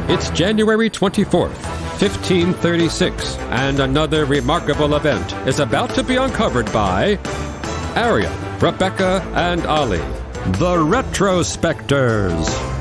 It's January 24th, 1536, and another remarkable event is about to be uncovered by Arion, Rebecca, and Olly, the Retrospectors.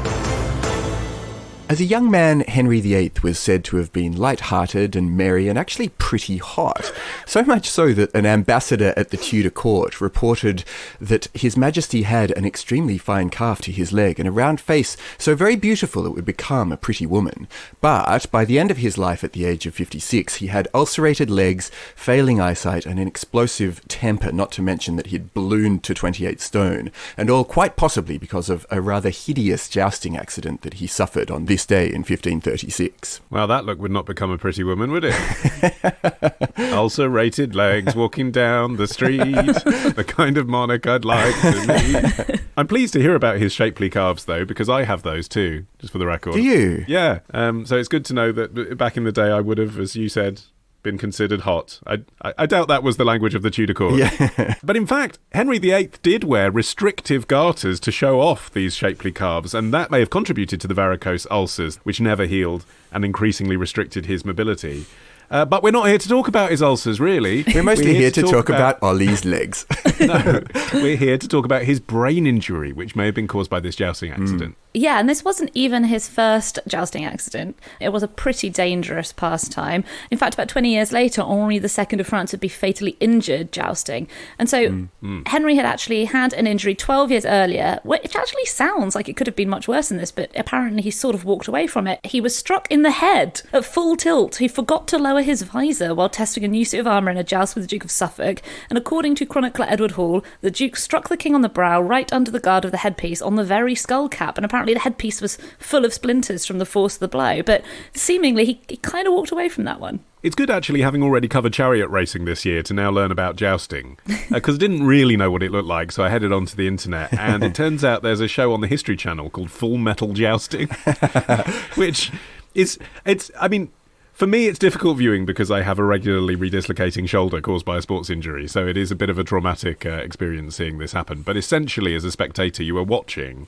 As a young man, Henry VIII was said to have been light-hearted and merry and actually pretty hot. So much so that an ambassador at the Tudor court reported that His Majesty had an extremely fine calf to his leg and a round face so very beautiful it would become a pretty woman. But by the end of his life at the age of 56, he had ulcerated legs, failing eyesight and an explosive temper, not to mention that he'd ballooned to 28 stone, and all quite possibly because of a rather hideous jousting accident that he suffered on this day in 1536. Well, that look would not become a pretty woman, would it? Ulcerated legs walking down the street, the kind of monarch I'd like to meet. I'm pleased to hear about his shapely calves, though, because I have those too, just for the record. Do you? Yeah. So it's good to know that back in the day I would have, as you said, been considered hot. I doubt that was the language of the Tudor court. Yeah. But in fact, Henry VIII did wear restrictive garters to show off these shapely calves, and that may have contributed to the varicose ulcers, which never healed and increasingly restricted his mobility. But we're not here to talk about his ulcers, really. We're mostly here to talk about Olly's legs. No, we're here to talk about his brain injury, which may have been caused by this jousting accident. Yeah, and this wasn't even his first jousting accident. It was a pretty dangerous pastime. In fact, about 20 years later, Henri II of France would be fatally injured jousting. And so Henry had actually had an injury 12 years earlier, which actually sounds like it could have been much worse than this, but apparently he sort of walked away from it. He was struck in the head at full tilt. He forgot to lower his visor while testing a new suit of armour in a joust with the Duke of Suffolk. And according to chronicler Edward Hall, the Duke struck the king on the brow right under the guard of the headpiece on the very skull cap, and apparently the headpiece was full of splinters from the force of the blow, but seemingly he kind of walked away from that one. It's good, actually, having already covered chariot racing this year, to now learn about jousting, because I didn't really know what it looked like, so I headed onto the internet, and it turns out there's a show on the History Channel called Full Metal Jousting, which is, for me, it's difficult viewing because I have a regularly redislocating shoulder caused by a sports injury, so it is a bit of a traumatic experience seeing this happen. But essentially, as a spectator, you are watching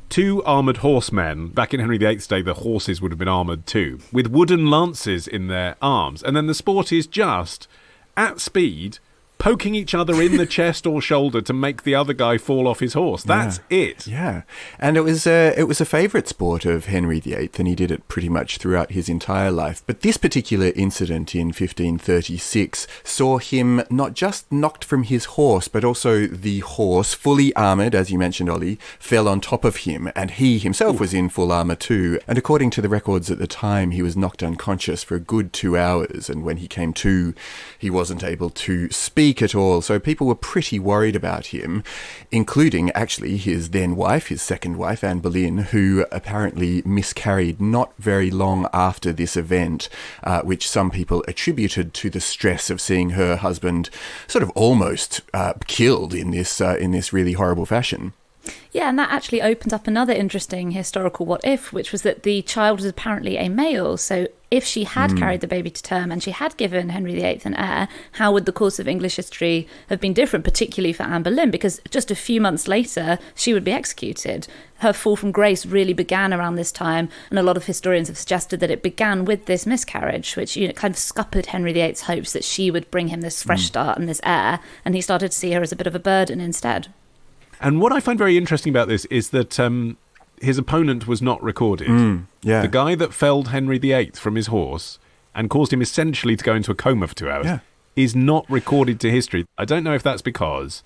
two armoured horsemen. Back in Henry VIII's day, the horses would have been armoured too, with wooden lances in their arms. And then the sport is just, at speed, poking each other in the chest or shoulder to make the other guy fall off his horse. That's it. Yeah. And it was a favourite sport of Henry VIII, and he did it pretty much throughout his entire life. But this particular incident in 1536 saw him not just knocked from his horse, but also the horse, fully armoured, as you mentioned, Olly, fell on top of him, and he himself was in full armour too. And according to the records at the time, he was knocked unconscious for a good 2 hours, and when he came to, he wasn't able to speak at all, so people were pretty worried about him, including actually his then wife, his second wife, Anne Boleyn, who apparently miscarried not very long after this event, which some people attributed to the stress of seeing her husband sort of almost killed in this really horrible fashion. Yeah, and that actually opened up another interesting historical what-if, which was that the child was apparently a male. So if she had carried the baby to term and she had given Henry VIII an heir, how would the course of English history have been different, particularly for Anne Boleyn? Because just a few months later, she would be executed. Her fall from grace really began around this time, and a lot of historians have suggested that it began with this miscarriage, which kind of scuppered Henry VIII's hopes that she would bring him this fresh start and this heir, and he started to see her as a bit of a burden instead. And what I find very interesting about this is that his opponent was not recorded. The guy that felled Henry VIII from his horse and caused him essentially to go into a coma for 2 hours is not recorded to history. I don't know if that's because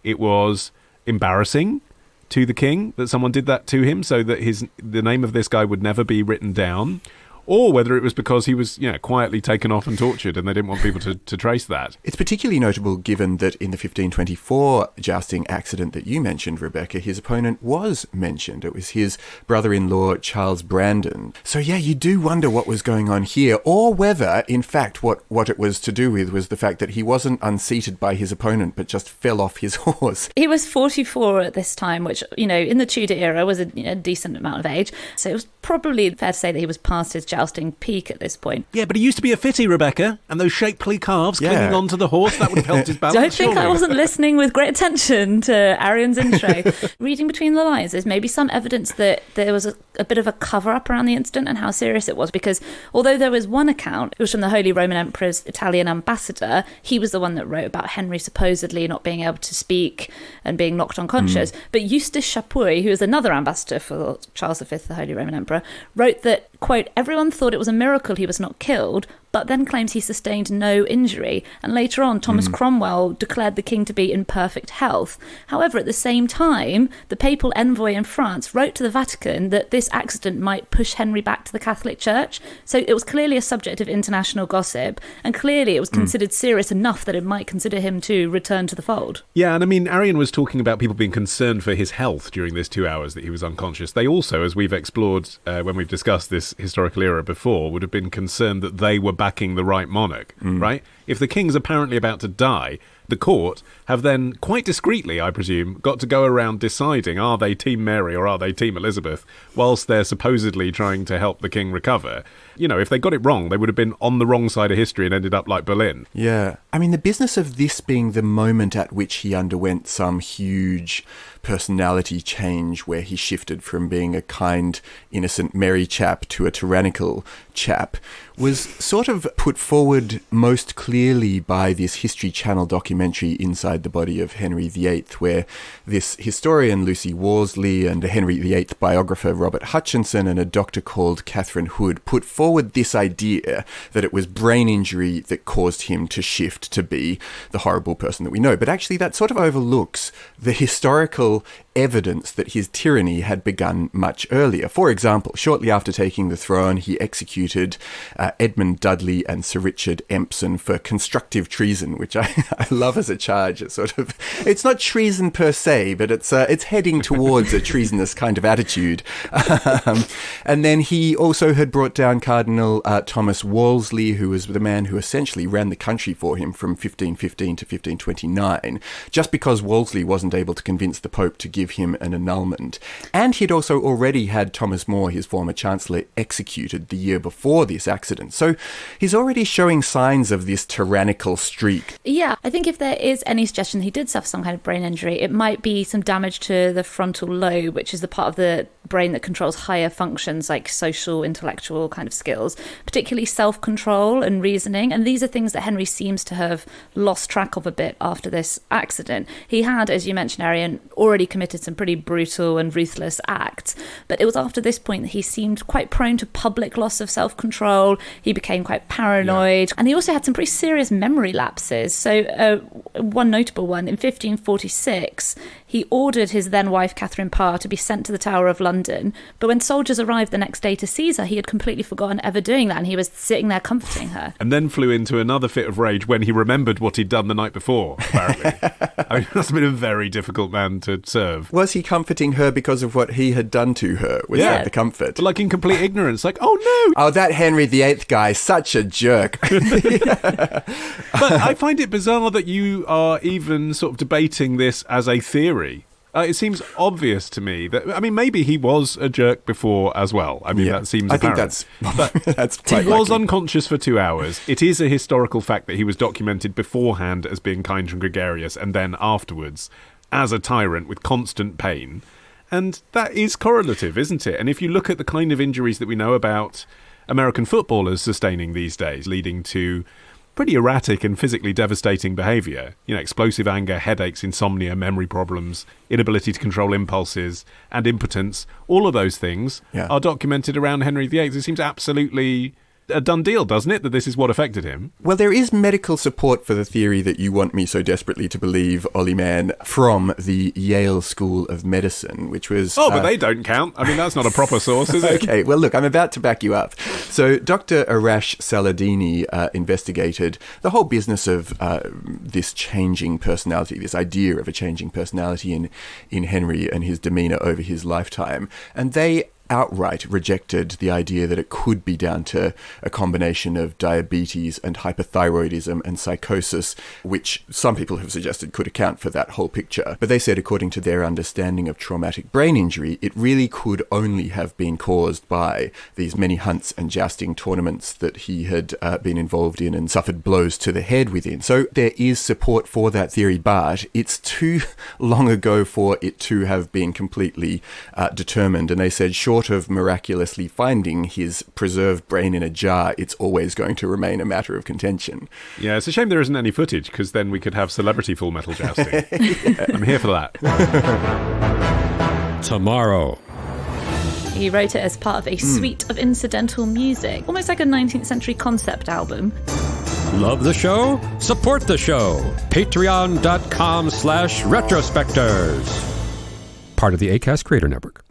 it was embarrassing to the king that someone did that to him, so that the name of this guy would never be written down, or whether it was because he was, quietly taken off and tortured and they didn't want people to trace that. It's particularly notable given that in the 1524 jousting accident that you mentioned, Rebecca, his opponent was mentioned. It was his brother-in-law, Charles Brandon. So yeah, you do wonder what was going on here, or whether, in fact, what it was to do with was the fact that he wasn't unseated by his opponent, but just fell off his horse. He was 44 at this time, which, in the Tudor era was a decent amount of age. So it was probably fair to say that he was past his jousting jousting peak at this point. Yeah, but he used to be a fitty, Rebecca, and those shapely calves clinging onto the horse, that would have helped his balance. Don't think surely. I wasn't listening with great attention to Arion's intro. Reading between the lines, there's maybe some evidence that there was a bit of a cover-up around the incident and how serious it was, because although there was one account, it was from the Holy Roman Emperor's Italian ambassador, he was the one that wrote about Henry supposedly not being able to speak and being knocked unconscious. But Eustace Chapuis, who is another ambassador for Charles V, the Holy Roman Emperor, wrote that, quote, everyone thought it was a miracle he was not killed, but then claims he sustained no injury. And later on, Thomas Cromwell declared the king to be in perfect health. However, at the same time, the papal envoy in France wrote to the Vatican that this accident might push Henry back to the Catholic Church. So it was clearly a subject of international gossip, and clearly it was considered serious enough that it might consider him to return to the fold. Yeah, and I mean, Arion was talking about people being concerned for his health during this 2 hours that he was unconscious. They also, as we've explored when we've discussed this historical era before, would have been concerned that they were backing the right monarch, right? If the king's apparently about to die, the court have then, quite discreetly, I presume, got to go around deciding, are they Team Mary or are they Team Elizabeth, whilst they're supposedly trying to help the king recover. You know, if they got it wrong, they would have been on the wrong side of history and ended up like Boleyn. Yeah. I mean, the business of this being the moment at which he underwent some huge personality change where he shifted from being a kind, innocent, merry chap to a tyrannical chap was sort of put forward most clearly by this History Channel documentary Inside the Body of Henry VIII, where this historian Lucy Worsley and a Henry VIII biographer Robert Hutchinson and a doctor called Catherine Hood put forward this idea that it was brain injury that caused him to shift to be the horrible person that we know. But actually that sort of overlooks the historical evidence that his tyranny had begun much earlier. For example, shortly after taking the throne, he executed Edmund Dudley and Sir Richard Empson for constructive treason, which I love as a charge. It's sort of, it's not treason per se, but it's heading towards a treasonous kind of attitude. And then he also had brought down Cardinal Thomas Wolsey, who was the man who essentially ran the country for him from 1515 to 1529, just because Wolsey wasn't able to convince the Pope to give him an annulment. And he'd also already had Thomas More, his former chancellor, executed the year before this accident. So he's already showing signs of this tyrannical streak. Yeah, I think if there is any suggestion he did suffer some kind of brain injury, it might be some damage to the frontal lobe, which is the part of the brain that controls higher functions like social, intellectual kind of skills, particularly self-control and reasoning. And these are things that Henry seems to have lost track of a bit after this accident. He had, as you mentioned, Arion, already committed some pretty brutal and ruthless acts, but it was after this point that he seemed quite prone to public loss of self-control. He became quite paranoid, and he also had some pretty serious memory lapses. So one notable one, in 1546, he ordered his then wife Catherine Parr to be sent to the Tower of London, but when soldiers arrived the next day to seize her, he had completely forgotten ever doing that, and he was sitting there comforting her. And then flew into another fit of rage when he remembered what he'd done the night before, apparently. I mean, he must have been a very difficult man to serve. Was he comforting her because of what he had done to her? Was that the comfort? But like in complete ignorance, like, oh no! Oh, that Henry VIII guy, such a jerk. But I find it bizarre that you are even sort of debating this as a theory. It seems obvious to me that, I mean, maybe he was a jerk before as well. I mean, that seems apparent. I think that's quite He was likely. unconscious for 2 hours. It is a historical fact that he was documented beforehand as being kind and gregarious, and then afterwards as a tyrant with constant pain. And that is correlative, isn't it? And if you look at the kind of injuries that we know about American footballers sustaining these days, leading to pretty erratic and physically devastating behaviour. You know, explosive anger, headaches, insomnia, memory problems, inability to control impulses, and impotence. All of those things are documented around Henry VIII. It seems absolutely a done deal, doesn't it, that this is what affected him? Well, there is medical support for the theory that you want me so desperately to believe, Olly man, from the Yale School of Medicine, which was... Oh, but they don't count. I mean, that's not a proper source, is it? Okay, well, look, I'm about to back you up. So Dr. Arash Saladini investigated the whole business of this changing personality, this idea of a changing personality in Henry and his demeanour over his lifetime. And they outright rejected the idea that it could be down to a combination of diabetes and hypothyroidism and psychosis, which some people have suggested could account for that whole picture. But they said, according to their understanding of traumatic brain injury, it really could only have been caused by these many hunts and jousting tournaments that he had been involved in and suffered blows to the head within. So there is support for that theory, but it's too long ago for it to have been completely determined. And they said, short of miraculously finding his preserved brain in a jar, it's always going to remain a matter of contention. Yeah, it's a shame there isn't any footage, because then we could have celebrity Full Metal Jousting. Yeah. I'm here for that. Tomorrow. He wrote it as part of a suite of incidental music, almost like a 19th century concept album. Love the show? Support the show. Patreon.com/retrospectors. Part of the Acast Creator Network.